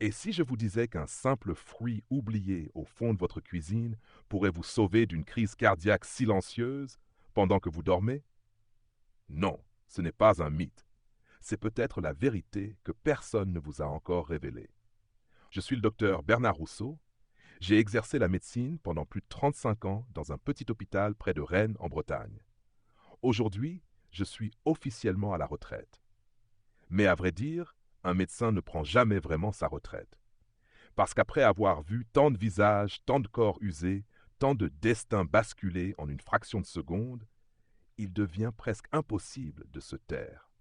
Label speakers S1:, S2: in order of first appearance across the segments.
S1: Et si je vous disais qu'un simple fruit oublié au fond de votre cuisine pourrait vous sauver d'une crise cardiaque silencieuse pendant que vous dormez? Non, ce n'est pas un mythe. C'est peut-être la vérité que personne ne vous a encore révélée. Je suis le docteur Bernard Rousseau. J'ai exercé la médecine pendant plus de 35 ans dans un petit hôpital près de Rennes, en Bretagne. Aujourd'hui, je suis officiellement à la retraite. Mais à vrai dire, un médecin ne prend jamais vraiment sa retraite. Parce qu'après avoir vu tant de visages, tant de corps usés, tant de destins basculer en une fraction de seconde, il devient presque impossible de se taire.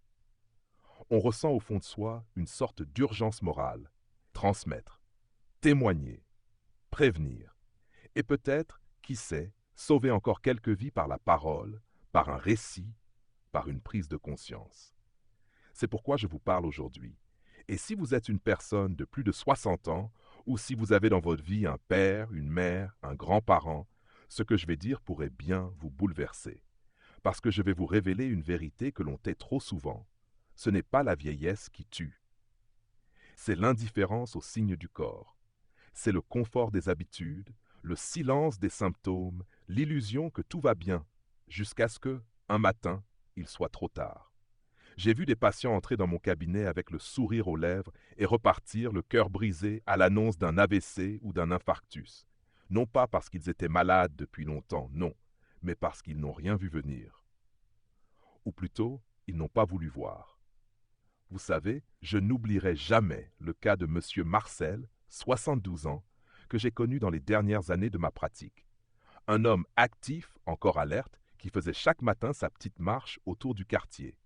S1: On ressent au fond de soi une sorte d'urgence morale. Transmettre, témoigner, prévenir, et peut-être, qui sait, sauver encore quelques vies par la parole, par un récit, par une prise de conscience. C'est pourquoi je vous parle aujourd'hui. Et si vous êtes une personne de plus de 60 ans, ou si vous avez dans votre vie un père, une mère, un grand-parent, ce que je vais dire pourrait bien vous bouleverser. Parce que je vais vous révéler une vérité que l'on tait trop souvent. Ce n'est pas la vieillesse qui tue. C'est l'indifférence aux signes du corps. C'est le confort des habitudes, le silence des symptômes, l'illusion que tout va bien, jusqu'à ce que, un matin, il soit trop tard. J'ai vu des patients entrer dans mon cabinet avec le sourire aux lèvres et repartir le cœur brisé à l'annonce d'un AVC ou d'un infarctus. Non pas parce qu'ils étaient malades depuis longtemps, non, mais parce qu'ils n'ont rien vu venir. Ou plutôt, ils n'ont pas voulu voir. Vous savez, je n'oublierai jamais le cas de M. Marcel, 72 ans, que j'ai connu dans les dernières années de ma pratique. Un homme actif, encore alerte, qui faisait chaque matin sa petite marche autour du quartier.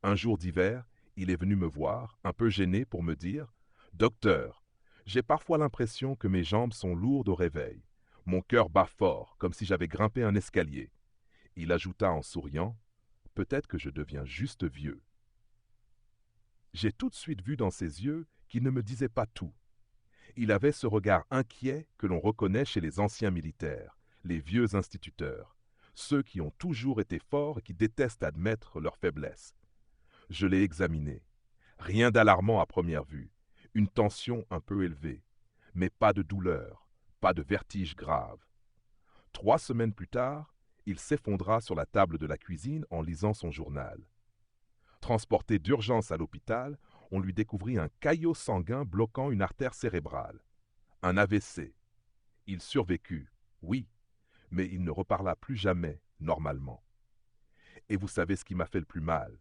S1: Un jour d'hiver, il est venu me voir, un peu gêné, pour me dire « Docteur, j'ai parfois l'impression que mes jambes sont lourdes au réveil. Mon cœur bat fort, comme si j'avais grimpé un escalier. » Il ajouta en souriant « Peut-être que je deviens juste vieux. » J'ai tout de suite vu dans ses yeux qu'il ne me disait pas tout. Il avait ce regard inquiet que l'on reconnaît chez les anciens militaires, les vieux instituteurs, ceux qui ont toujours été forts et qui détestent admettre leur faiblesse. Je l'ai examiné. Rien d'alarmant à première vue. Une tension un peu élevée. Mais pas de douleur, pas de vertige grave. 3 semaines plus tard, il s'effondra sur la table de la cuisine en lisant son journal. Transporté d'urgence à l'hôpital, on lui découvrit un caillot sanguin bloquant une artère cérébrale. Un AVC. Il survécut, oui, mais il ne reparla plus jamais, normalement. Et vous savez ce qui m'a fait le plus mal?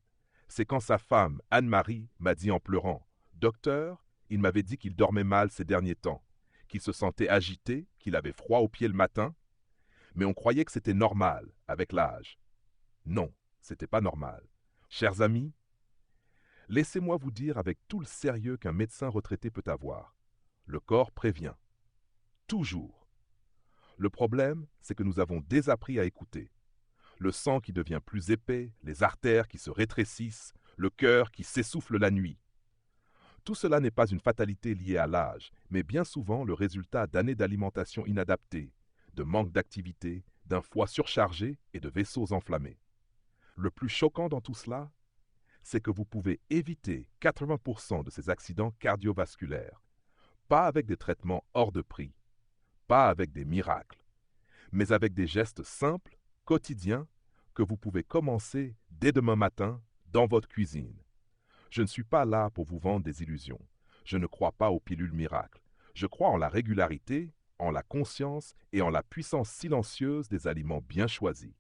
S1: C'est quand sa femme, Anne-Marie, m'a dit en pleurant « Docteur, il m'avait dit qu'il dormait mal ces derniers temps, qu'il se sentait agité, qu'il avait froid aux pieds le matin, mais on croyait que c'était normal, avec l'âge. » Non, c'était pas normal. Chers amis, laissez-moi vous dire avec tout le sérieux qu'un médecin retraité peut avoir. Le corps prévient. Toujours. Le problème, c'est que nous avons désappris à écouter. Le sang qui devient plus épais, les artères qui se rétrécissent, le cœur qui s'essouffle la nuit. Tout cela n'est pas une fatalité liée à l'âge, mais bien souvent le résultat d'années d'alimentation inadaptée, de manque d'activité, d'un foie surchargé et de vaisseaux enflammés. Le plus choquant dans tout cela, c'est que vous pouvez éviter 80% de ces accidents cardiovasculaires, pas avec des traitements hors de prix, pas avec des miracles, mais avec des gestes simples, quotidiens, que vous pouvez commencer dès demain matin dans votre cuisine. Je ne suis pas là pour vous vendre des illusions. Je ne crois pas aux pilules miracles. Je crois en la régularité, en la conscience et en la puissance silencieuse des aliments bien choisis.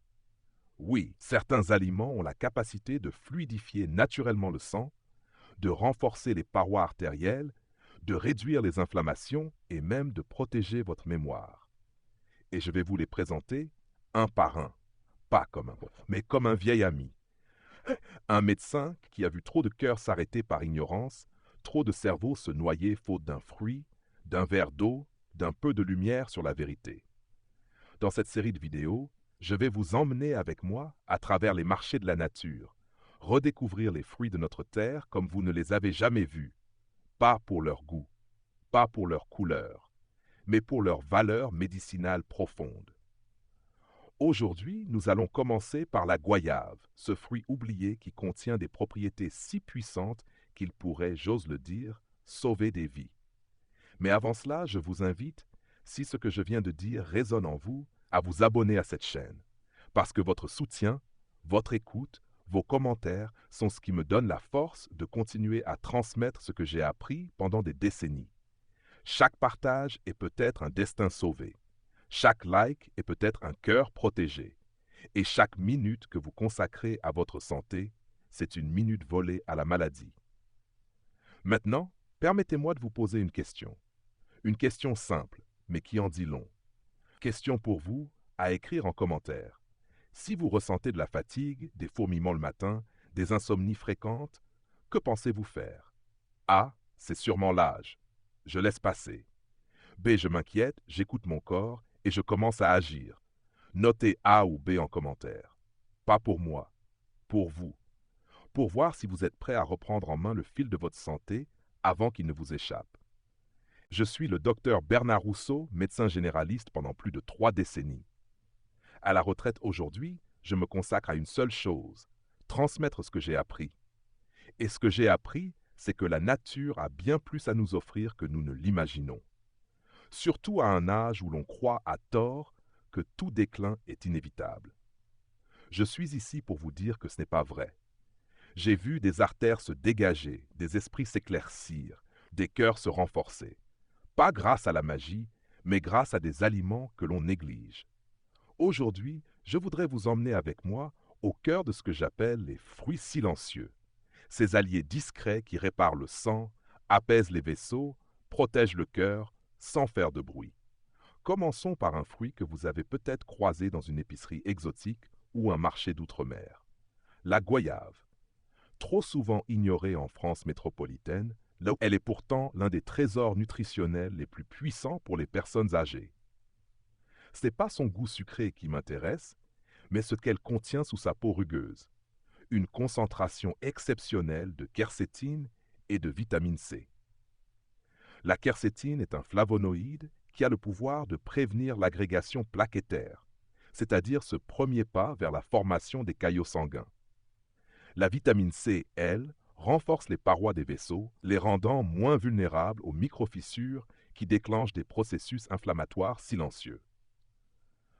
S1: Oui, certains aliments ont la capacité de fluidifier naturellement le sang, de renforcer les parois artérielles, de réduire les inflammations et même de protéger votre mémoire. Et je vais vous les présenter un par un, pas comme un, mais comme un vieil ami. Un médecin qui a vu trop de cœurs s'arrêter par ignorance, trop de cerveaux se noyer faute d'un fruit, d'un verre d'eau, d'un peu de lumière sur la vérité. Dans cette série de vidéos, je vais vous emmener avec moi à travers les marchés de la nature, redécouvrir les fruits de notre terre comme vous ne les avez jamais vus, pas pour leur goût, pas pour leur couleur, mais pour leur valeur médicinale profonde. Aujourd'hui, nous allons commencer par la goyave, ce fruit oublié qui contient des propriétés si puissantes qu'il pourrait, j'ose le dire, sauver des vies. Mais avant cela, je vous invite, si ce que je viens de dire résonne en vous, à vous abonner à cette chaîne. Parce que votre soutien, votre écoute, vos commentaires sont ce qui me donne la force de continuer à transmettre ce que j'ai appris pendant des décennies. Chaque partage est peut-être un destin sauvé. Chaque like est peut-être un cœur protégé. Et chaque minute que vous consacrez à votre santé, c'est une minute volée à la maladie. Maintenant, permettez-moi de vous poser une question. Une question simple, mais qui en dit long. Question pour vous, à écrire en commentaire. Si vous ressentez de la fatigue, des fourmillements le matin, des insomnies fréquentes, que pensez-vous faire? A. C'est sûrement l'âge. Je laisse passer. B. Je m'inquiète, j'écoute mon corps et je commence à agir. Notez A ou B en commentaire. Pas pour moi, pour vous. Pour voir si vous êtes prêt à reprendre en main le fil de votre santé avant qu'il ne vous échappe. Je suis le docteur Bernard Rousseau, médecin généraliste pendant plus de 3 décennies. À la retraite aujourd'hui, je me consacre à une seule chose, transmettre ce que j'ai appris. Et ce que j'ai appris, c'est que la nature a bien plus à nous offrir que nous ne l'imaginons. Surtout à un âge où l'on croit à tort que tout déclin est inévitable. Je suis ici pour vous dire que ce n'est pas vrai. J'ai vu des artères se dégager, des esprits s'éclaircir, des cœurs se renforcer. Pas grâce à la magie, mais grâce à des aliments que l'on néglige. Aujourd'hui, je voudrais vous emmener avec moi au cœur de ce que j'appelle les fruits silencieux. Ces alliés discrets qui réparent le sang, apaisent les vaisseaux, protègent le cœur, sans faire de bruit. Commençons par un fruit que vous avez peut-être croisé dans une épicerie exotique ou un marché d'outre-mer. La goyave. Trop souvent ignorée en France métropolitaine, là où elle est pourtant l'un des trésors nutritionnels les plus puissants pour les personnes âgées. Ce n'est pas son goût sucré qui m'intéresse, mais ce qu'elle contient sous sa peau rugueuse. Une concentration exceptionnelle de quercétine et de vitamine C. La quercétine est un flavonoïde qui a le pouvoir de prévenir l'agrégation plaquettaire, c'est-à-dire ce premier pas vers la formation des caillots sanguins. La vitamine C, elle, renforce les parois des vaisseaux, les rendant moins vulnérables aux microfissures qui déclenchent des processus inflammatoires silencieux.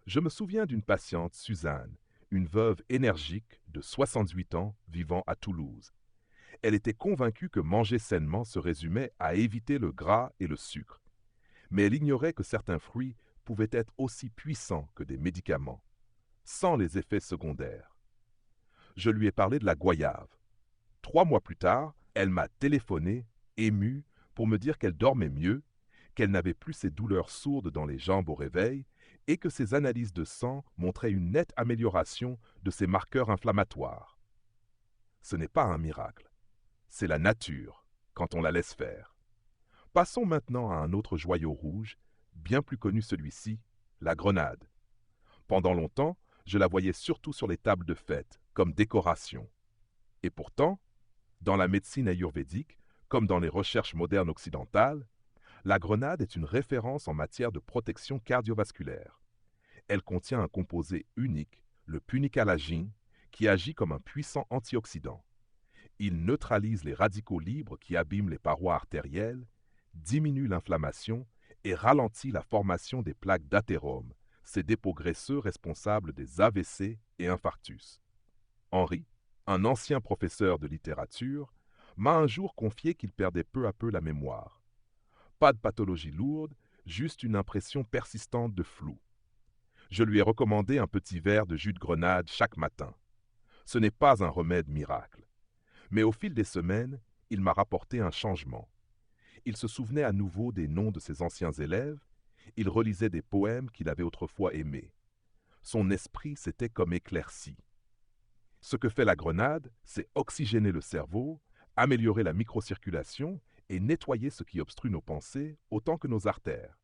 S1: Je me souviens d'une patiente, Suzanne, une veuve énergique de 68 ans vivant à Toulouse. Elle était convaincue que manger sainement se résumait à éviter le gras et le sucre. Mais elle ignorait que certains fruits pouvaient être aussi puissants que des médicaments, sans les effets secondaires. Je lui ai parlé de la goyave. 3 mois plus tard, elle m'a téléphoné, émue, pour me dire qu'elle dormait mieux, qu'elle n'avait plus ces douleurs sourdes dans les jambes au réveil et que ses analyses de sang montraient une nette amélioration de ses marqueurs inflammatoires. Ce n'est pas un miracle. C'est la nature, quand on la laisse faire. Passons maintenant à un autre joyau rouge, bien plus connu celui-ci, la grenade. Pendant longtemps, je la voyais surtout sur les tables de fête, comme décoration. Et pourtant, dans la médecine ayurvédique, comme dans les recherches modernes occidentales, la grenade est une référence en matière de protection cardiovasculaire. Elle contient un composé unique, le punicalagine, qui agit comme un puissant antioxydant. Il neutralise les radicaux libres qui abîment les parois artérielles, diminue l'inflammation et ralentit la formation des plaques d'athérome, ces dépôts graisseux responsables des AVC et infarctus. Henri, un ancien professeur de littérature, m'a un jour confié qu'il perdait peu à peu la mémoire. Pas de pathologie lourde, juste une impression persistante de flou. Je lui ai recommandé un petit verre de jus de grenade chaque matin. Ce n'est pas un remède miracle. Mais au fil des semaines, il m'a rapporté un changement. Il se souvenait à nouveau des noms de ses anciens élèves, il relisait des poèmes qu'il avait autrefois aimés. Son esprit s'était comme éclairci. Ce que fait la grenade, c'est oxygéner le cerveau, améliorer la microcirculation et nettoyer ce qui obstrue nos pensées autant que nos artères.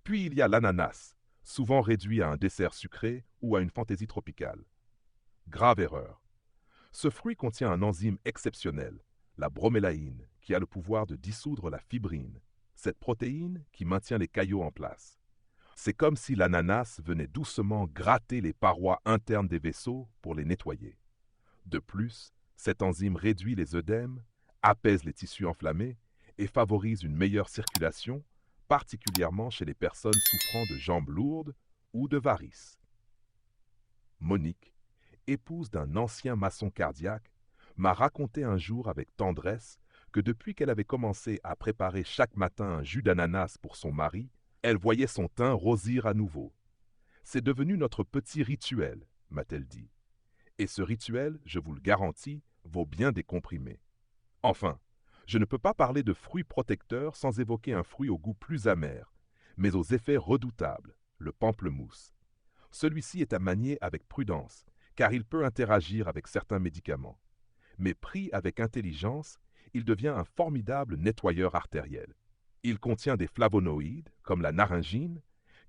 S1: Puis il y a l'ananas, souvent réduit à un dessert sucré ou à une fantaisie tropicale. Grave erreur. Ce fruit contient un enzyme exceptionnel, la bromélaïne, qui a le pouvoir de dissoudre la fibrine, cette protéine qui maintient les caillots en place. C'est comme si l'ananas venait doucement gratter les parois internes des vaisseaux pour les nettoyer. De plus, cette enzyme réduit les œdèmes, apaise les tissus enflammés et favorise une meilleure circulation, particulièrement chez les personnes souffrant de jambes lourdes ou de varices. Monique, épouse d'un ancien maçon cardiaque, m'a raconté un jour avec tendresse que depuis qu'elle avait commencé à préparer chaque matin un jus d'ananas pour son mari, elle voyait son teint rosir à nouveau. C'est devenu notre petit rituel, m'a-t-elle dit. Et ce rituel, je vous le garantis, vaut bien des comprimés. Enfin, je ne peux pas parler de fruits protecteurs sans évoquer un fruit au goût plus amer, mais aux effets redoutables, le pamplemousse. Celui-ci est à manier avec prudence, car il peut interagir avec certains médicaments. Mais pris avec intelligence, il devient un formidable nettoyeur artériel. Il contient des flavonoïdes, comme la naringine,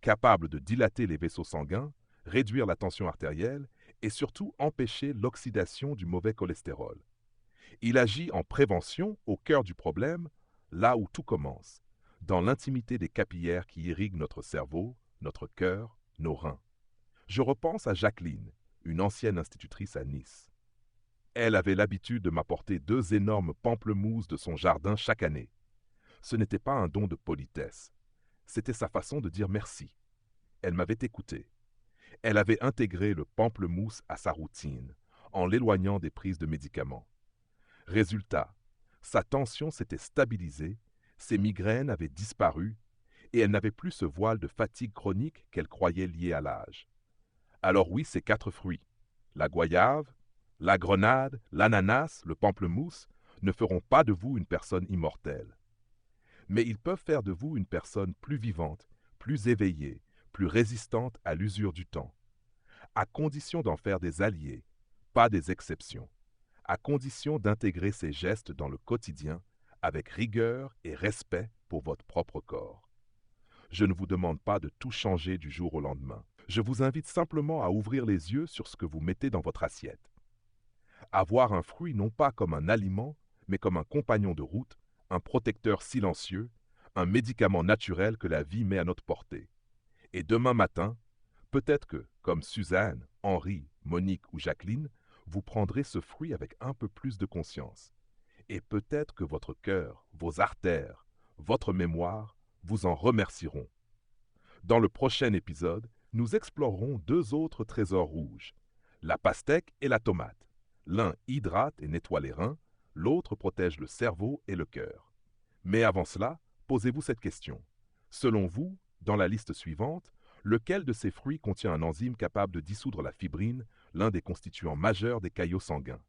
S1: capables de dilater les vaisseaux sanguins, réduire la tension artérielle et surtout empêcher l'oxydation du mauvais cholestérol. Il agit en prévention au cœur du problème, là où tout commence, dans l'intimité des capillaires qui irriguent notre cerveau, notre cœur, nos reins. Je repense à Jacqueline, une ancienne institutrice à Nice. Elle avait l'habitude de m'apporter 2 énormes pamplemousses de son jardin chaque année. Ce n'était pas un don de politesse, c'était sa façon de dire merci. Elle m'avait écouté. Elle avait intégré le pamplemousse à sa routine, en l'éloignant des prises de médicaments. Résultat, sa tension s'était stabilisée, ses migraines avaient disparu, et elle n'avait plus ce voile de fatigue chronique qu'elle croyait lié à l'âge. Alors oui, ces 4 fruits, la goyave, la grenade, l'ananas, le pamplemousse, ne feront pas de vous une personne immortelle. Mais ils peuvent faire de vous une personne plus vivante, plus éveillée, plus résistante à l'usure du temps, à condition d'en faire des alliés, pas des exceptions, à condition d'intégrer ces gestes dans le quotidien avec rigueur et respect pour votre propre corps. Je ne vous demande pas de tout changer du jour au lendemain. Je vous invite simplement à ouvrir les yeux sur ce que vous mettez dans votre assiette. À voir un fruit non pas comme un aliment, mais comme un compagnon de route, un protecteur silencieux, un médicament naturel que la vie met à notre portée. Et demain matin, peut-être que, comme Suzanne, Henri, Monique ou Jacqueline, vous prendrez ce fruit avec un peu plus de conscience. Et peut-être que votre cœur, vos artères, votre mémoire vous en remercieront. Dans le prochain épisode, nous explorerons 2 autres trésors rouges, la pastèque et la tomate. L'un hydrate et nettoie les reins, l'autre protège le cerveau et le cœur. Mais avant cela, posez-vous cette question. Selon vous, dans la liste suivante, lequel de ces fruits contient un enzyme capable de dissoudre la fibrine, l'un des constituants majeurs des caillots sanguins?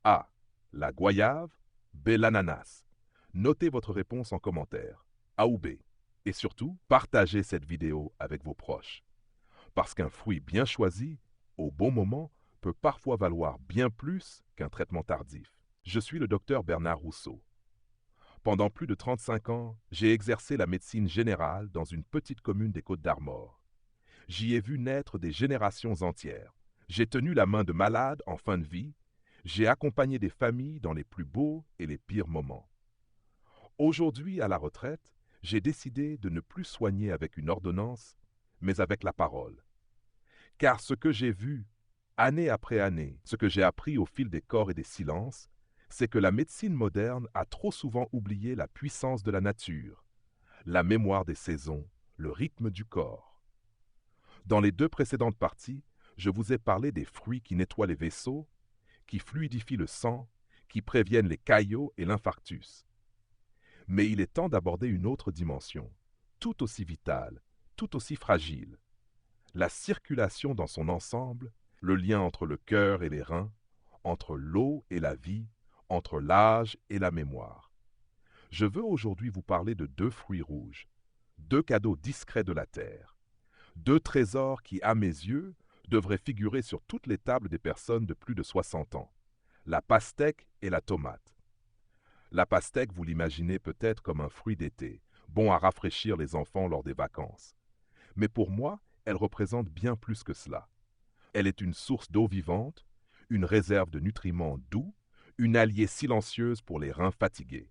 S1: A. La goyave. B. L'ananas. Notez votre réponse en commentaire, A ou B. Et surtout, partagez cette vidéo avec vos proches. Parce qu'un fruit bien choisi, au bon moment, peut parfois valoir bien plus qu'un traitement tardif. Je suis le docteur Bernard Rousseau. Pendant plus de 35 ans, j'ai exercé la médecine générale dans une petite commune des Côtes-d'Armor. J'y ai vu naître des générations entières. J'ai tenu la main de malades en fin de vie. J'ai accompagné des familles dans les plus beaux et les pires moments. Aujourd'hui, à la retraite, j'ai décidé de ne plus soigner avec une ordonnance, mais avec la parole. Car ce que j'ai vu, année après année, ce que j'ai appris au fil des corps et des silences, c'est que la médecine moderne a trop souvent oublié la puissance de la nature, la mémoire des saisons, le rythme du corps. Dans les 2 précédentes parties, je vous ai parlé des fruits qui nettoient les vaisseaux, qui fluidifient le sang, qui préviennent les caillots et l'infarctus. Mais il est temps d'aborder une autre dimension, tout aussi vitale, tout aussi fragile. La circulation dans son ensemble, le lien entre le cœur et les reins, entre l'eau et la vie, entre l'âge et la mémoire. Je veux aujourd'hui vous parler de 2 fruits rouges, 2 cadeaux discrets de la terre, 2 trésors qui, à mes yeux, devraient figurer sur toutes les tables des personnes de plus de 60 ans, la pastèque et la tomate. La pastèque, vous l'imaginez peut-être comme un fruit d'été, bon à rafraîchir les enfants lors des vacances. Mais pour moi, elle représente bien plus que cela. Elle est une source d'eau vivante, une réserve de nutriments doux, une alliée silencieuse pour les reins fatigués.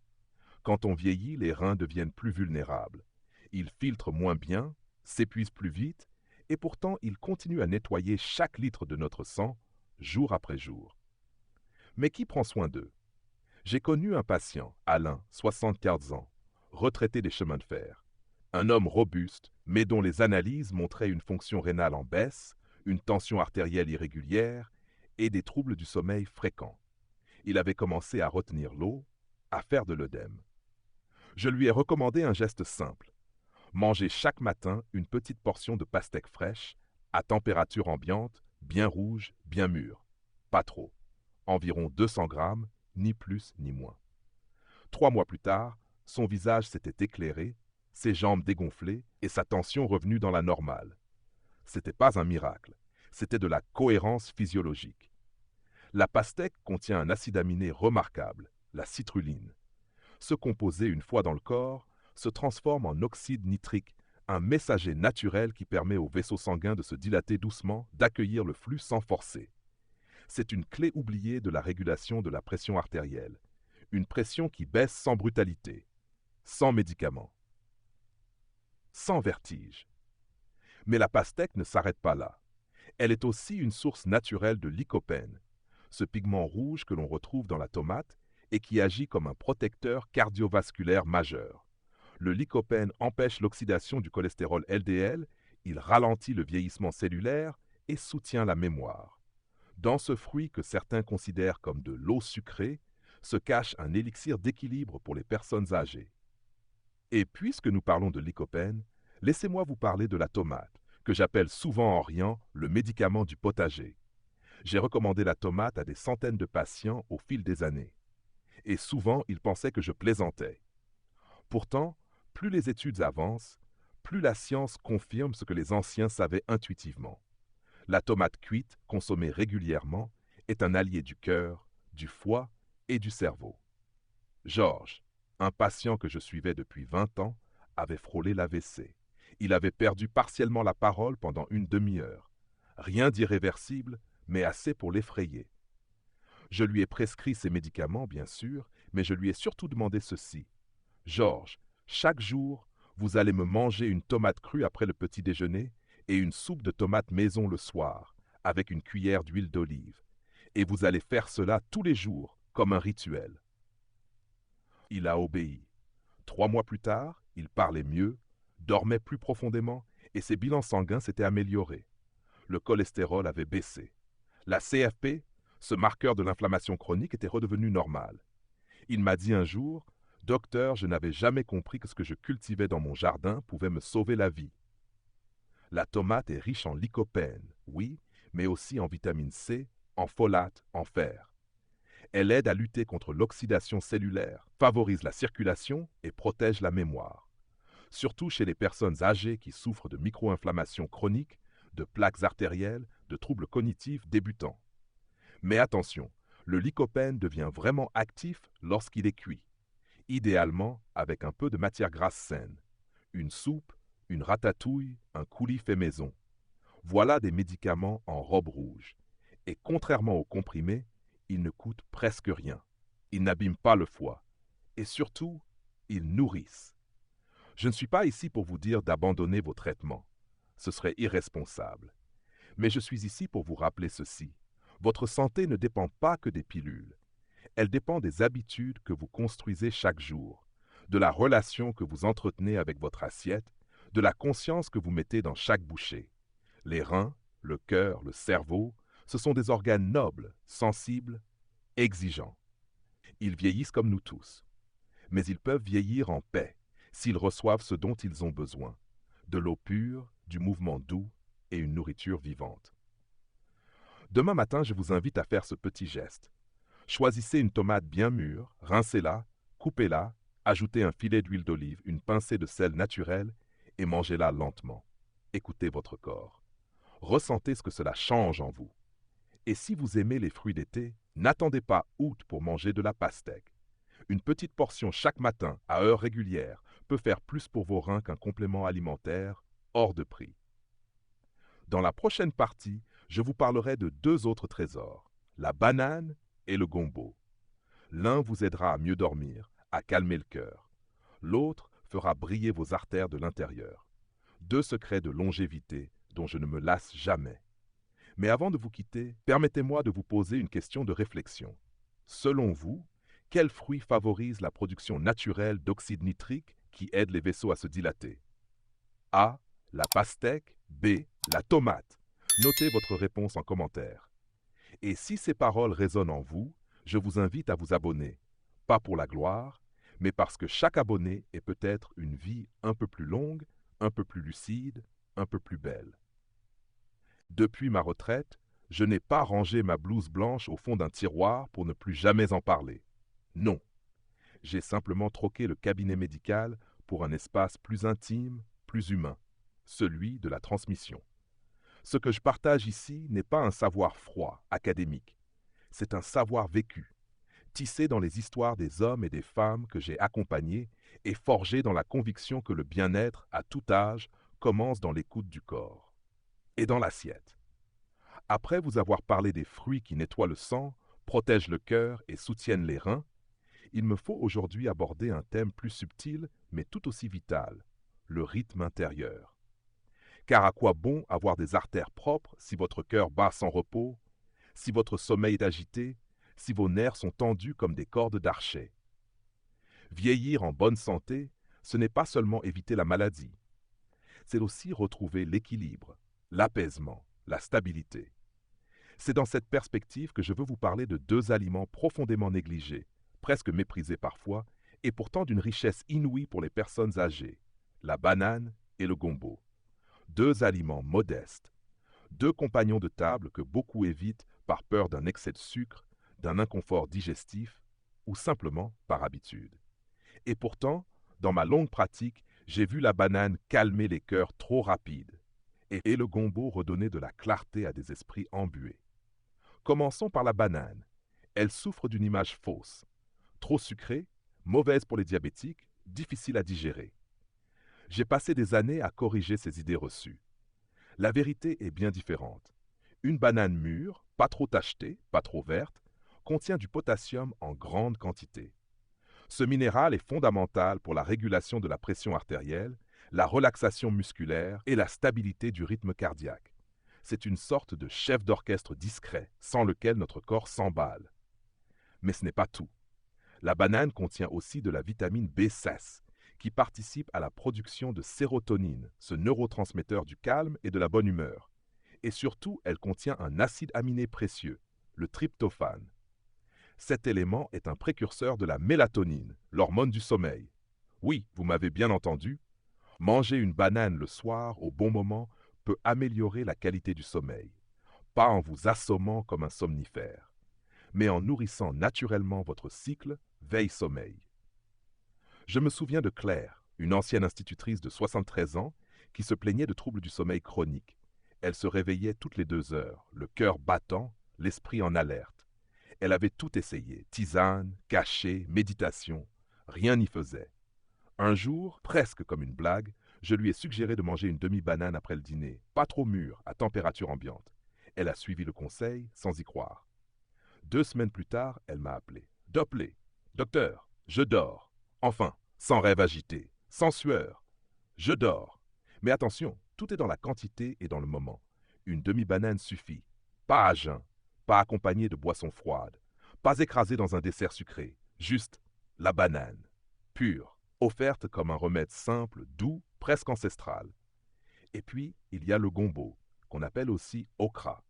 S1: Quand on vieillit, les reins deviennent plus vulnérables. Ils filtrent moins bien, s'épuisent plus vite, et pourtant ils continuent à nettoyer chaque litre de notre sang, jour après jour. Mais qui prend soin d'eux? J'ai connu un patient, Alain, 74 ans, retraité des chemins de fer. Un homme robuste, mais dont les analyses montraient une fonction rénale en baisse, une tension artérielle irrégulière et des troubles du sommeil fréquents. Il avait commencé à retenir l'eau, à faire de l'œdème. Je lui ai recommandé un geste simple. Manger chaque matin une petite portion de pastèque fraîche, à température ambiante, bien rouge, bien mûre. Pas trop. Environ 200 grammes, ni plus ni moins. 3 mois plus tard, son visage s'était éclairé, ses jambes dégonflées et sa tension revenue dans la normale. C'était pas un miracle, c'était de la cohérence physiologique. La pastèque contient un acide aminé remarquable, la citrulline. Ce composé, une fois dans le corps, se transforme en oxyde nitrique, un messager naturel qui permet au vaisseau sanguin de se dilater doucement, d'accueillir le flux sans forcer. C'est une clé oubliée de la régulation de la pression artérielle. Une pression qui baisse sans brutalité, sans médicaments, sans vertige. Mais la pastèque ne s'arrête pas là. Elle est aussi une source naturelle de lycopène, ce pigment rouge que l'on retrouve dans la tomate et qui agit comme un protecteur cardiovasculaire majeur. Le lycopène empêche l'oxydation du cholestérol LDL, il ralentit le vieillissement cellulaire et soutient la mémoire. Dans ce fruit que certains considèrent comme de l'eau sucrée, se cache un élixir d'équilibre pour les personnes âgées. Et puisque nous parlons de lycopène, laissez-moi vous parler de la tomate, que j'appelle souvent en riant le médicament du potager. J'ai recommandé la tomate à des centaines de patients au fil des années. Et souvent, ils pensaient que je plaisantais. Pourtant, plus les études avancent, plus la science confirme ce que les anciens savaient intuitivement. La tomate cuite, consommée régulièrement, est un allié du cœur, du foie et du cerveau. Georges, un patient que je suivais depuis 20 ans, avait frôlé l'AVC. Il avait perdu partiellement la parole pendant une demi-heure. Rien d'irréversible, mais assez pour l'effrayer. Je lui ai prescrit ses médicaments, bien sûr, mais je lui ai surtout demandé ceci. « Georges, chaque jour, vous allez me manger une tomate crue après le petit déjeuner et une soupe de tomates maison le soir, avec une cuillère d'huile d'olive. Et vous allez faire cela tous les jours, comme un rituel. » Il a obéi. 3 mois plus tard, il parlait mieux, dormait plus profondément et ses bilans sanguins s'étaient améliorés. Le cholestérol avait baissé. La CFP, ce marqueur de l'inflammation chronique, était redevenu normal. Il m'a dit un jour, « Docteur, je n'avais jamais compris que ce que je cultivais dans mon jardin pouvait me sauver la vie. » La tomate est riche en lycopène, oui, mais aussi en vitamine C, en folate, en fer. Elle aide à lutter contre l'oxydation cellulaire, favorise la circulation et protège la mémoire. Surtout chez les personnes âgées qui souffrent de micro-inflammation chronique, de plaques artérielles, de troubles cognitifs débutants. Mais attention, le lycopène devient vraiment actif lorsqu'il est cuit. Idéalement avec un peu de matière grasse saine. Une soupe, une ratatouille, un coulis fait maison. Voilà des médicaments en robe rouge. Et contrairement aux comprimés, ils ne coûtent presque rien. Ils n'abîment pas le foie. Et surtout, ils nourrissent. Je ne suis pas ici pour vous dire d'abandonner vos traitements. Ce serait irresponsable. Mais je suis ici pour vous rappeler ceci. Votre santé ne dépend pas que des pilules. Elle dépend des habitudes que vous construisez chaque jour, de la relation que vous entretenez avec votre assiette, de la conscience que vous mettez dans chaque bouchée. Les reins, le cœur, le cerveau, ce sont des organes nobles, sensibles, exigeants. Ils vieillissent comme nous tous. Mais ils peuvent vieillir en paix, s'ils reçoivent ce dont ils ont besoin, de l'eau pure, du mouvement doux et une nourriture vivante. Demain matin, je vous invite à faire ce petit geste. Choisissez une tomate bien mûre, rincez-la, coupez-la, ajoutez un filet d'huile d'olive, une pincée de sel naturel et mangez-la lentement. Écoutez votre corps. Ressentez ce que cela change en vous. Et si vous aimez les fruits d'été, n'attendez pas août pour manger de la pastèque. Une petite portion chaque matin, à heure régulière, peut faire plus pour vos reins qu'un complément alimentaire hors de prix. Dans la prochaine partie, je vous parlerai de 2 autres trésors, la banane et le gombo. L'un vous aidera à mieux dormir, à calmer le cœur. L'autre fera briller vos artères de l'intérieur. 2 secrets de longévité dont je ne me lasse jamais. Mais avant de vous quitter, permettez-moi de vous poser une question de réflexion. Selon vous, Quel fruit favorise la production naturelle d'oxyde nitrique qui aide les vaisseaux à se dilater? A. La pastèque. B. La tomate. Notez votre réponse en commentaire. Et si ces paroles résonnent en vous, je vous invite à vous abonner, pas pour la gloire, mais parce que chaque abonné est peut-être une vie un peu plus longue, un peu plus lucide, un peu plus belle. Depuis ma retraite, je n'ai pas rangé ma blouse blanche au fond d'un tiroir pour ne plus jamais en parler. Non, j'ai simplement troqué le cabinet médical pour un espace plus intime, plus humain, celui de la transmission. Ce que je partage ici n'est pas un savoir froid, académique. C'est un savoir vécu, tissé dans les histoires des hommes et des femmes que j'ai accompagnés et forgé dans la conviction que le bien-être, à tout âge, commence dans l'écoute du corps. Et dans l'assiette. Après vous avoir parlé des fruits qui nettoient le sang, protègent le cœur et soutiennent les reins, il me faut aujourd'hui aborder un thème plus subtil mais tout aussi vital, le rythme intérieur. Car à quoi bon avoir des artères propres si votre cœur bat sans repos, si votre sommeil est agité, si vos nerfs sont tendus comme des cordes d'archet? Vieillir en bonne santé, ce n'est pas seulement éviter la maladie, c'est aussi retrouver l'équilibre, l'apaisement, la stabilité. C'est dans cette perspective que je veux vous parler de deux aliments profondément négligés, presque méprisés parfois, et pourtant d'une richesse inouïe pour les personnes âgées, la banane et le gombo. Deux aliments modestes, deux compagnons de table que beaucoup évitent par peur d'un excès de sucre, d'un inconfort digestif ou simplement par habitude. Et pourtant, dans ma longue pratique, j'ai vu la banane calmer les cœurs trop rapides et le gombo redonner de la clarté à des esprits embués. Commençons par la banane. Elle souffre d'une image fausse. Trop sucrée, mauvaise pour les diabétiques, difficile à digérer. J'ai passé des années à corriger ces idées reçues. La vérité est bien différente. Une banane mûre, pas trop tachetée, pas trop verte, contient du potassium en grande quantité. Ce minéral est fondamental pour la régulation de la pression artérielle, la relaxation musculaire et la stabilité du rythme cardiaque. C'est une sorte de chef d'orchestre discret, sans lequel notre corps s'emballe. Mais ce n'est pas tout. La banane contient aussi de la vitamine B16, qui participe à la production de sérotonine, ce neurotransmetteur du calme et de la bonne humeur. Et surtout, elle contient un acide aminé précieux, le tryptophane. Cet élément est un précurseur de la mélatonine, l'hormone du sommeil. Oui, vous m'avez bien entendu, manger une banane le soir au bon moment peut améliorer la qualité du sommeil, pas en vous assommant comme un somnifère, mais en nourrissant naturellement votre cycle veille-sommeil. Je me souviens de Claire, une ancienne institutrice de 73 ans, qui se plaignait de troubles du sommeil chroniques. Elle se réveillait toutes les 2 heures, le cœur battant, l'esprit en alerte. Elle avait tout essayé, tisane, cachet, méditation. Rien n'y faisait. Un jour, presque comme une blague, je lui ai suggéré de manger une demi-banane après le dîner, pas trop mûre, à température ambiante. Elle a suivi le conseil sans y croire. 2 semaines plus tard, elle m'a appelé. Doppler. Docteur, je dors. Enfin, sans rêve agité, sans sueur. Je dors. Mais attention, tout est dans la quantité et dans le moment. Une demi-banane suffit. Pas à jeun, pas accompagnée de boissons froides, pas écrasée dans un dessert sucré. Juste la banane, pure, offerte comme un remède simple, doux, presque ancestral. Et puis, il y a le gombo, qu'on appelle aussi okra.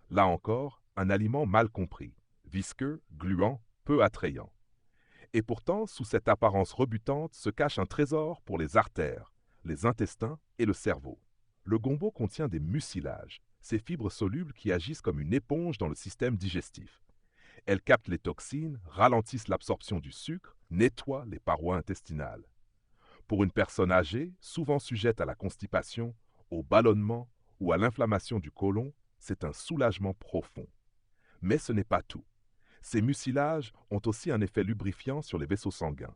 S1: Là encore, un aliment mal compris, visqueux, gluant, peu attrayant. Et pourtant, sous cette apparence rebutante se cache un trésor pour les artères, les intestins et le cerveau. Le gombo contient des mucilages, ces fibres solubles qui agissent comme une éponge dans le système digestif. Elles captent les toxines, ralentissent l'absorption du sucre, nettoient les parois intestinales. Pour une personne âgée, souvent sujette à la constipation, au ballonnement ou à l'inflammation du côlon, c'est un soulagement profond. Mais ce n'est pas tout. Ces mucilages ont aussi un effet lubrifiant sur les vaisseaux sanguins.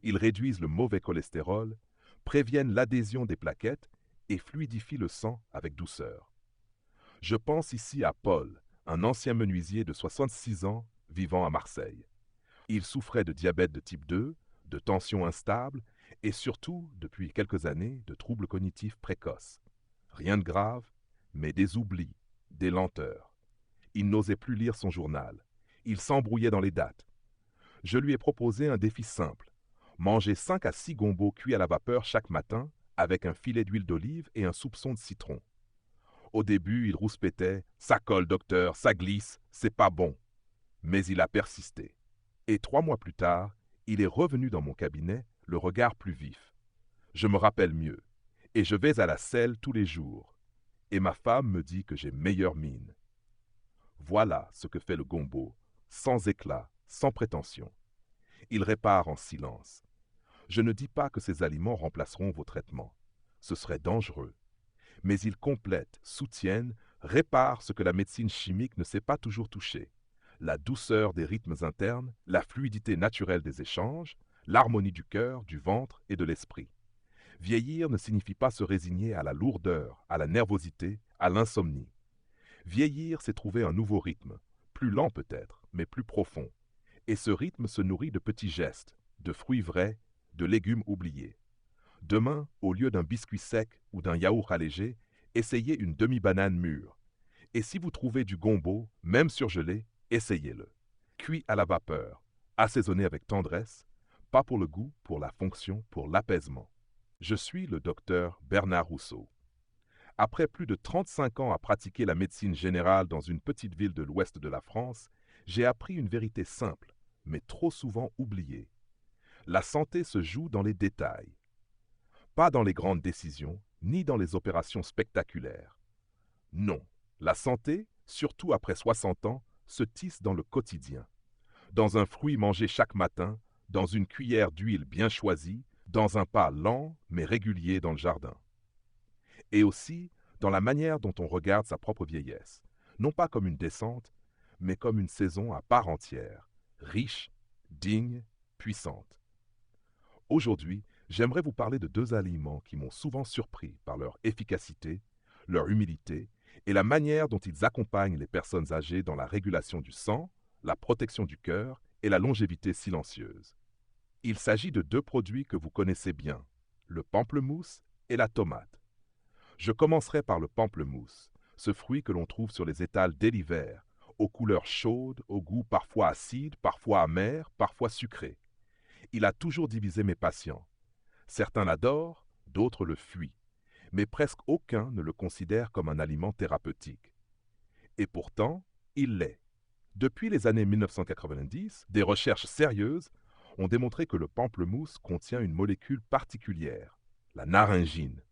S1: Ils réduisent le mauvais cholestérol, préviennent l'adhésion des plaquettes et fluidifient le sang avec douceur. Je pense ici à Paul, un ancien menuisier de 66 ans vivant à Marseille. Il souffrait de diabète de type 2, de tension instable et surtout, depuis quelques années, de troubles cognitifs précoces. Rien de grave, mais des oublis, des lenteurs. Il n'osait plus lire son journal. Il s'embrouillait dans les dates. Je lui ai proposé un défi simple. Manger 5 à 6 gombos cuits à la vapeur chaque matin avec un filet d'huile d'olive et un soupçon de citron. Au début, il rouspétait. Ça colle, docteur, ça glisse, c'est pas bon. Mais il a persisté. Et 3 mois plus tard, il est revenu dans mon cabinet, le regard plus vif. Je me rappelle mieux. Et je vais à la selle tous les jours. Et ma femme me dit que j'ai meilleure mine. Voilà ce que fait le gombo, sans éclat, sans prétention. Il répare en silence. Je ne dis pas que ces aliments remplaceront vos traitements. Ce serait dangereux. Mais ils complètent, soutiennent, réparent ce que la médecine chimique ne sait pas toujours toucher. La douceur des rythmes internes, la fluidité naturelle des échanges, l'harmonie du cœur, du ventre et de l'esprit. Vieillir ne signifie pas se résigner à la lourdeur, à la nervosité, à l'insomnie. Vieillir, c'est trouver un nouveau rythme, plus lent peut-être, mais plus profond. Et ce rythme se nourrit de petits gestes, de fruits vrais, de légumes oubliés. Demain, au lieu d'un biscuit sec ou d'un yaourt allégé, essayez une demi-banane mûre. Et si vous trouvez du gombo, même surgelé, essayez-le. Cuit à la vapeur, assaisonné avec tendresse, pas pour le goût, pour la fonction, pour l'apaisement. Je suis le docteur Bernard Rousseau. Après plus de 35 ans à pratiquer la médecine générale dans une petite ville de l'ouest de la France, j'ai appris une vérité simple, mais trop souvent oubliée. La santé se joue dans les détails. Pas dans les grandes décisions, ni dans les opérations spectaculaires. Non, la santé, surtout après 60 ans, se tisse dans le quotidien. Dans un fruit mangé chaque matin, dans une cuillère d'huile bien choisie, dans un pas lent mais régulier dans le jardin. Et aussi dans la manière dont on regarde sa propre vieillesse, non pas comme une descente, mais comme une saison à part entière, riche, digne, puissante. Aujourd'hui, j'aimerais vous parler de 2 aliments qui m'ont souvent surpris par leur efficacité, leur humilité et la manière dont ils accompagnent les personnes âgées dans la régulation du sang, la protection du cœur et la longévité silencieuse. Il s'agit de 2 produits que vous connaissez bien, le pamplemousse et la tomate. Je commencerai par le pamplemousse, ce fruit que l'on trouve sur les étals dès l'hiver, aux couleurs chaudes, au goût parfois acide, parfois amer, parfois sucré. Il a toujours divisé mes patients. Certains l'adorent, d'autres le fuient, mais presque aucun ne le considère comme un aliment thérapeutique. Et pourtant, il l'est. Depuis les années 1990, des recherches sérieuses ont démontré que le pamplemousse contient une molécule particulière, la naringine.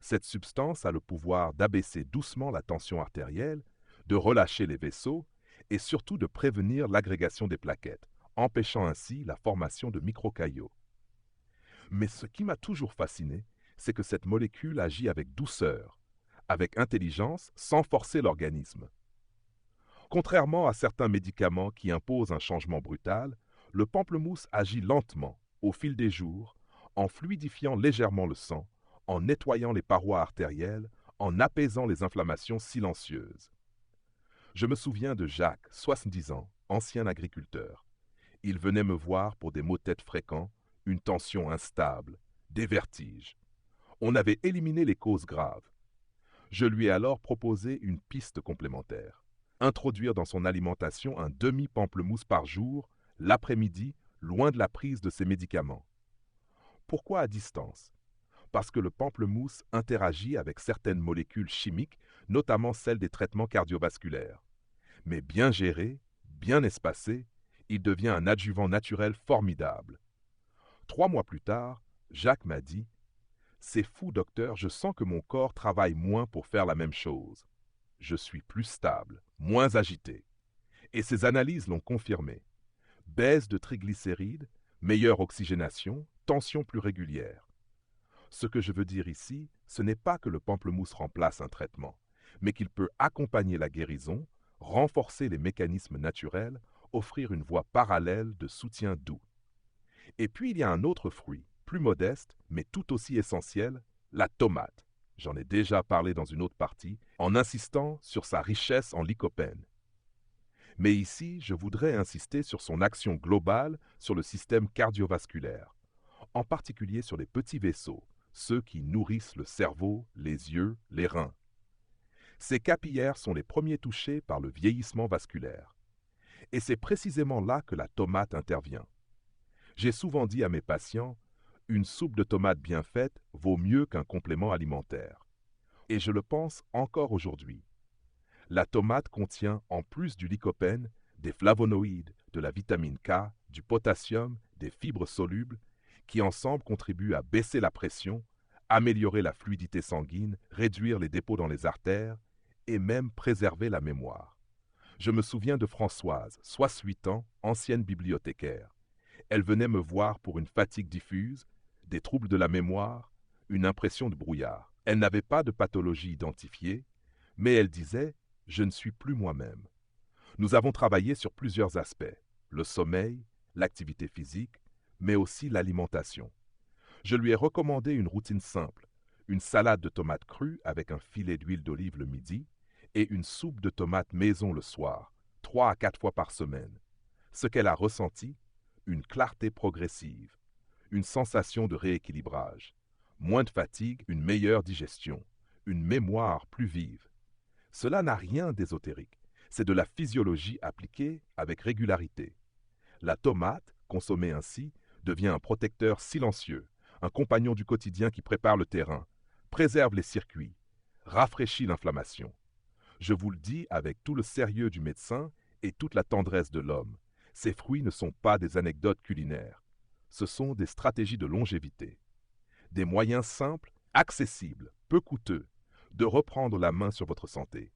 S1: Cette substance a le pouvoir d'abaisser doucement la tension artérielle, de relâcher les vaisseaux et surtout de prévenir l'agrégation des plaquettes, empêchant ainsi la formation de microcaillots. Mais ce qui m'a toujours fasciné, c'est que cette molécule agit avec douceur, avec intelligence, sans forcer l'organisme. Contrairement à certains médicaments qui imposent un changement brutal, le pamplemousse agit lentement, au fil des jours, en fluidifiant légèrement le sang, en nettoyant les parois artérielles, en apaisant les inflammations silencieuses. Je me souviens de Jacques, 70 ans, ancien agriculteur. Il venait me voir pour des maux de tête fréquents, une tension instable, des vertiges. On avait éliminé les causes graves. Je lui ai alors proposé une piste complémentaire. Introduire dans son alimentation un demi-pamplemousse par jour, l'après-midi, loin de la prise de ses médicaments. Pourquoi à distance? Parce que le pamplemousse interagit avec certaines molécules chimiques, notamment celles des traitements cardiovasculaires. Mais bien géré, bien espacé, il devient un adjuvant naturel formidable. 3 mois plus tard, Jacques m'a dit « C'est fou, docteur, je sens que mon corps travaille moins pour faire la même chose. Je suis plus stable, moins agité. » Et ces analyses l'ont confirmé. Baisse de triglycérides, meilleure oxygénation, tension plus régulière. Ce que je veux dire ici, ce n'est pas que le pamplemousse remplace un traitement, mais qu'il peut accompagner la guérison, renforcer les mécanismes naturels, offrir une voie parallèle de soutien doux. Et puis il y a un autre fruit, plus modeste, mais tout aussi essentiel, la tomate. J'en ai déjà parlé dans une autre partie, en insistant sur sa richesse en lycopène. Mais ici, je voudrais insister sur son action globale sur le système cardiovasculaire, en particulier sur les petits vaisseaux, ceux qui nourrissent le cerveau, les yeux, les reins. Ces capillaires sont les premiers touchés par le vieillissement vasculaire. Et c'est précisément là que la tomate intervient. J'ai souvent dit à mes patients, une soupe de tomates bien faite vaut mieux qu'un complément alimentaire. Et je le pense encore aujourd'hui. La tomate contient, en plus du lycopène, des flavonoïdes, de la vitamine K, du potassium, des fibres solubles, qui ensemble contribuent à baisser la pression, améliorer la fluidité sanguine, réduire les dépôts dans les artères et même préserver la mémoire. Je me souviens de Françoise, 68 ans, ancienne bibliothécaire. Elle venait me voir pour une fatigue diffuse, des troubles de la mémoire, une impression de brouillard. Elle n'avait pas de pathologie identifiée, mais elle disait « Je ne suis plus moi-même ». Nous avons travaillé sur plusieurs aspects, le sommeil, l'activité physique, mais aussi l'alimentation. Je lui ai recommandé une routine simple, une salade de tomates crues avec un filet d'huile d'olive le midi et une soupe de tomates maison le soir, 3 à 4 fois par semaine. Ce qu'elle a ressenti, une clarté progressive, une sensation de rééquilibrage, moins de fatigue, une meilleure digestion, une mémoire plus vive. Cela n'a rien d'ésotérique, c'est de la physiologie appliquée avec régularité. La tomate, consommée ainsi, devient un protecteur silencieux, un compagnon du quotidien qui prépare le terrain, préserve les circuits, rafraîchit l'inflammation. Je vous le dis avec tout le sérieux du médecin et toute la tendresse de l'homme. Ces fruits ne sont pas des anecdotes culinaires. Ce sont des stratégies de longévité. Des moyens simples, accessibles, peu coûteux, de reprendre la main sur votre santé.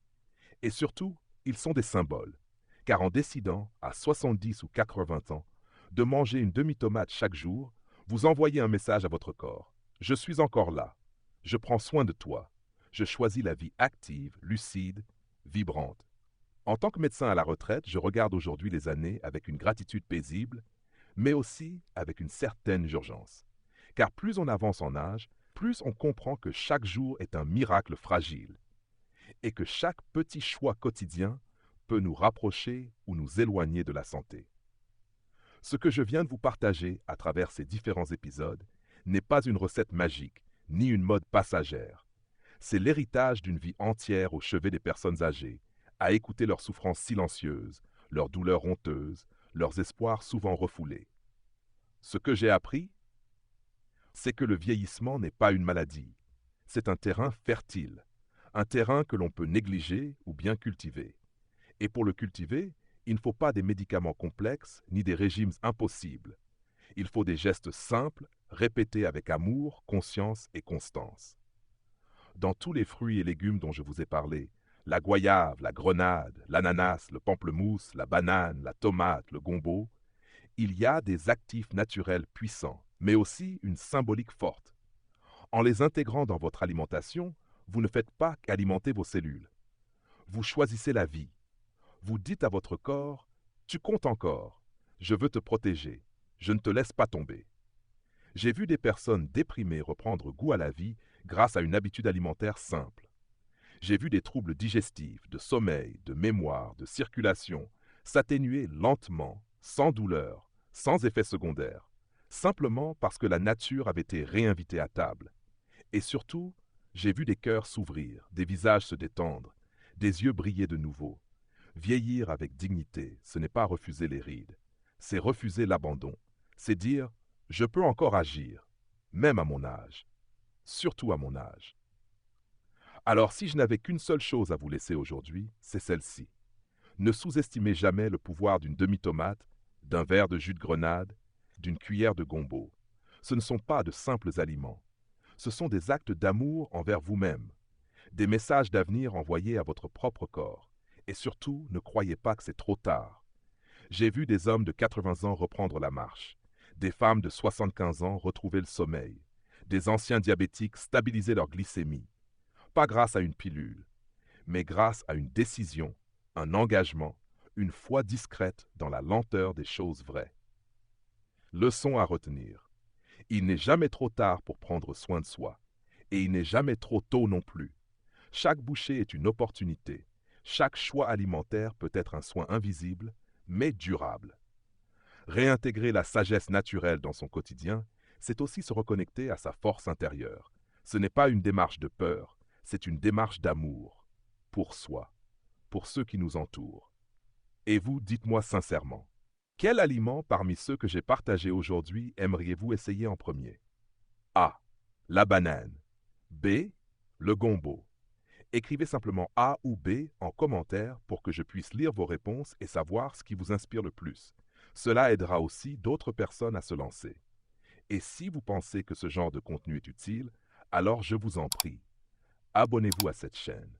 S1: Et surtout, ils sont des symboles. Car en décidant, à 70 ou 80 ans, de manger une demi-tomate chaque jour, vous envoyez un message à votre corps. Je suis encore là. Je prends soin de toi. Je choisis la vie active, lucide, vibrante. En tant que médecin à la retraite, je regarde aujourd'hui les années avec une gratitude paisible, mais aussi avec une certaine urgence. Car plus on avance en âge, plus on comprend que chaque jour est un miracle fragile et que chaque petit choix quotidien peut nous rapprocher ou nous éloigner de la santé. Ce que je viens de vous partager à travers ces différents épisodes n'est pas une recette magique, ni une mode passagère. C'est l'héritage d'une vie entière au chevet des personnes âgées, à écouter leurs souffrances silencieuses, leurs douleurs honteuses, leurs espoirs souvent refoulés. Ce que j'ai appris, c'est que le vieillissement n'est pas une maladie. C'est un terrain fertile, un terrain que l'on peut négliger ou bien cultiver. Et pour le cultiver, il ne faut pas des médicaments complexes ni des régimes impossibles. Il faut des gestes simples, répétés avec amour, conscience et constance. Dans tous les fruits et légumes dont je vous ai parlé, la goyave, la grenade, l'ananas, le pamplemousse, la banane, la tomate, le gombo, il y a des actifs naturels puissants, mais aussi une symbolique forte. En les intégrant dans votre alimentation, vous ne faites pas qu'alimenter vos cellules. Vous choisissez la vie. Vous dites à votre corps, tu comptes encore, je veux te protéger, je ne te laisse pas tomber. J'ai vu des personnes déprimées reprendre goût à la vie grâce à une habitude alimentaire simple. J'ai vu des troubles digestifs, de sommeil, de mémoire, de circulation s'atténuer lentement, sans douleur, sans effet secondaire, simplement parce que la nature avait été réinvitée à table. Et surtout, j'ai vu des cœurs s'ouvrir, des visages se détendre, des yeux briller de nouveau. Vieillir avec dignité, ce n'est pas refuser les rides, c'est refuser l'abandon. C'est dire « je peux encore agir, même à mon âge, surtout à mon âge ». Alors si je n'avais qu'une seule chose à vous laisser aujourd'hui, c'est celle-ci. Ne sous-estimez jamais le pouvoir d'une demi-tomate, d'un verre de jus de grenade, d'une cuillère de gombo. Ce ne sont pas de simples aliments. Ce sont des actes d'amour envers vous-même, des messages d'avenir envoyés à votre propre corps. Et surtout, ne croyez pas que c'est trop tard. J'ai vu des hommes de 80 ans reprendre la marche, des femmes de 75 ans retrouver le sommeil, des anciens diabétiques stabiliser leur glycémie, pas grâce à une pilule, mais grâce à une décision, un engagement, une foi discrète dans la lenteur des choses vraies. Leçon à retenir. Il n'est jamais trop tard pour prendre soin de soi, et il n'est jamais trop tôt non plus. Chaque bouchée est une opportunité. Chaque choix alimentaire peut être un soin invisible, mais durable. Réintégrer la sagesse naturelle dans son quotidien, c'est aussi se reconnecter à sa force intérieure. Ce n'est pas une démarche de peur, c'est une démarche d'amour, pour soi, pour ceux qui nous entourent. Et vous, dites-moi sincèrement, quel aliment parmi ceux que j'ai partagés aujourd'hui aimeriez-vous essayer en premier? A. La banane. B. Le gombo. Écrivez simplement A ou B en commentaire pour que je puisse lire vos réponses et savoir ce qui vous inspire le plus. Cela aidera aussi d'autres personnes à se lancer. Et si vous pensez que ce genre de contenu est utile, alors je vous en prie, abonnez-vous à cette chaîne.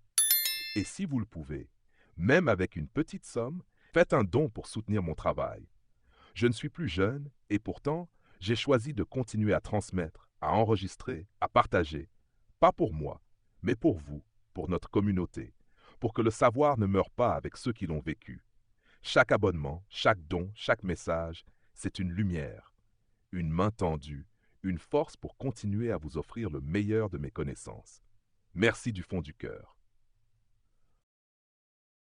S1: Et si vous le pouvez, même avec une petite somme, faites un don pour soutenir mon travail. Je ne suis plus jeune et pourtant, j'ai choisi de continuer à transmettre, à enregistrer, à partager. Pas pour moi, mais pour vous, pour notre communauté, pour que le savoir ne meure pas avec ceux qui l'ont vécu. Chaque abonnement, chaque don, chaque message, c'est une lumière, une main tendue, une force pour continuer à vous offrir le meilleur de mes connaissances. Merci du fond du cœur.